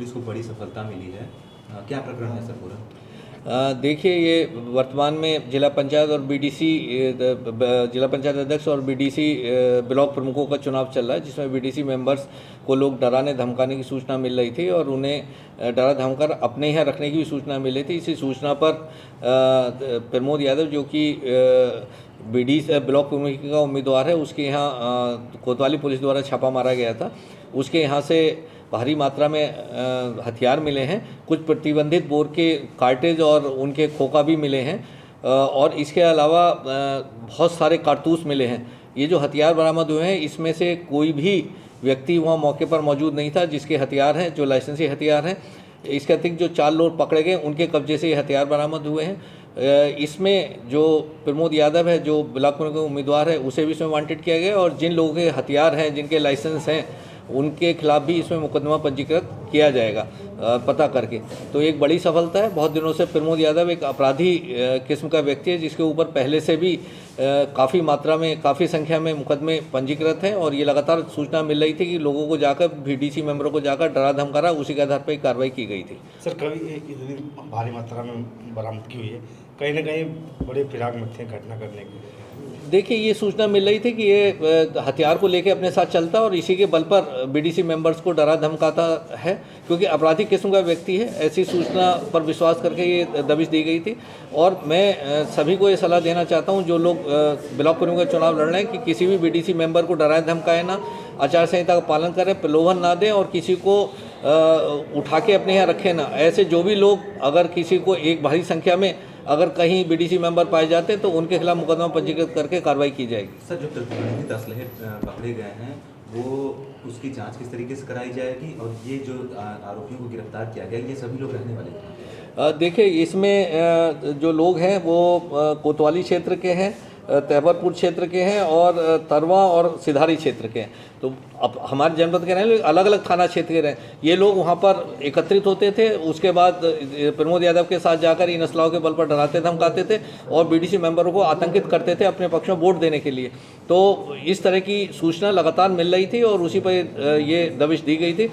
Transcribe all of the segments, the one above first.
Police को बड़ी सफलता मिली है, क्या प्रकरण है सर पूरा? देखिए, ये वर्तमान में जिला पंचायत और बीडीसी जिला पंचायत अध्यक्ष और बीडीसी ब्लॉक प्रमुखों का चुनाव चल रहा है, जिसमें बीडीसी मेंबर्स को लोग डराने धमकाने की सूचना मिल रही थी और उन्हें डरा धमकर अपने यहाँ रखने की भी सूचना मिल रही थी। इसी सूचना पर प्रमोद यादव, जो कि बीडीसी ब्लॉक प्रमुख का उम्मीदवार है, उसके यहाँ कोतवाली पुलिस द्वारा छापा मारा गया था। उसके यहाँ से भारी मात्रा में हथियार मिले हैं, कुछ प्रतिबंधित बोर के कार्टेज और उनके खोखा भी मिले हैं और इसके अलावा बहुत सारे कारतूस मिले हैं। ये जो हथियार बरामद हुए हैं, इसमें से कोई भी व्यक्ति वहाँ मौके पर मौजूद नहीं था जिसके हथियार हैं, जो लाइसेंसी हथियार हैं। इसके अतिरिक्त जो 4 लोग पकड़े गए, उनके कब्जे से ये हथियार बरामद हुए हैं। इसमें जो प्रमोद यादव है, जो ब्लॉक प्रमुख उम्मीदवार है, उसे भी इसमें वांटेड किया गया और जिन लोगों के हथियार हैं, जिनके लाइसेंस हैं, उनके खिलाफ भी इसमें मुकदमा पंजीकृत किया जाएगा पता करके। तो एक बड़ी सफलता है। बहुत दिनों से प्रमोद यादव एक अपराधी किस्म का व्यक्ति है, जिसके ऊपर पहले से भी काफ़ी मात्रा में, काफ़ी संख्या में मुकदमे पंजीकृत हैं और ये लगातार सूचना मिल रही थी कि लोगों को जाकर, बीडीसी मेंबरों को जाकर डरा धमकारा, उसी के आधार पर कार्रवाई की गई थी। सर, कभी इतनी भारी मात्रा में बरामद की हुई है, कहीं ना कहीं बड़े फिराक में थे घटना करने की। देखिए, ये सूचना मिल रही थी कि ये हथियार को लेकर अपने साथ चलता और इसी के बल पर बीडीसी मेंबर्स को डरा धमकाता है, क्योंकि अपराधी किस्म का व्यक्ति है। ऐसी सूचना पर विश्वास करके ये दबिश दी गई थी और मैं सभी को ये सलाह देना चाहता हूँ, जो लोग ब्लॉक प्रमुख का चुनाव लड़ रहे हैं, कि किसी भी बीडीसी मेंबर को डराए धमकाए ना, आचार संहिता का पालन करें, प्रलोभन ना दें और किसी को उठा के अपने यहाँ रखें ना। ऐसे जो भी लोग, अगर किसी को एक भारी संख्या में अगर कहीं बीडीसी मेंबर पाए जाते हैं तो उनके खिलाफ मुकदमा पंजीकृत करके कार्रवाई की जाएगी। सर, जो प्रतिबंधित असलहे पकड़े गए हैं, वो उसकी जांच किस तरीके से कराई जाएगी और ये जो आरोपियों को गिरफ्तार किया गया, ये सभी लोग रहने वाले हैं? देखिए, इसमें जो लोग हैं वो कोतवाली क्षेत्र के हैं, तैबरपुर क्षेत्र के हैं और तरवा और सिधारी क्षेत्र के हैं। तो अब हमारे जनपद के रहे अलग अलग थाना क्षेत्र के रहे, ये लोग वहाँ पर एकत्रित होते थे। उसके बाद प्रमोद यादव के साथ जाकर इन असलाहों के बल पर डराते धमकाते थे और बीडीसी मेंबरों को आतंकित करते थे अपने पक्ष में वोट देने के लिए। तो इस तरह की सूचना लगातार मिल रही थी और उसी पर ये दबिश दी गई थी।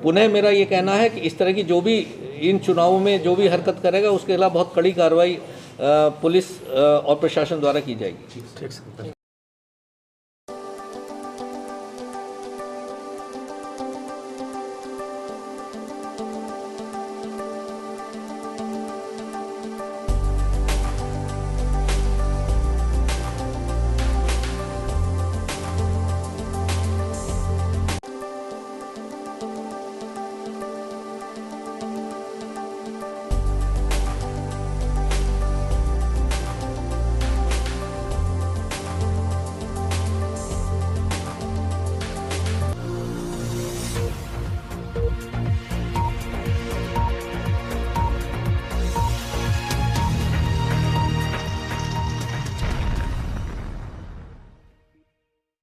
पुनः मेरा ये कहना है कि इस तरह की जो भी इन चुनावों में जो भी हरकत करेगा, उसके खिलाफ बहुत कड़ी कार्रवाई पुलिस और प्रशासन द्वारा की जाएगी। ठीक है।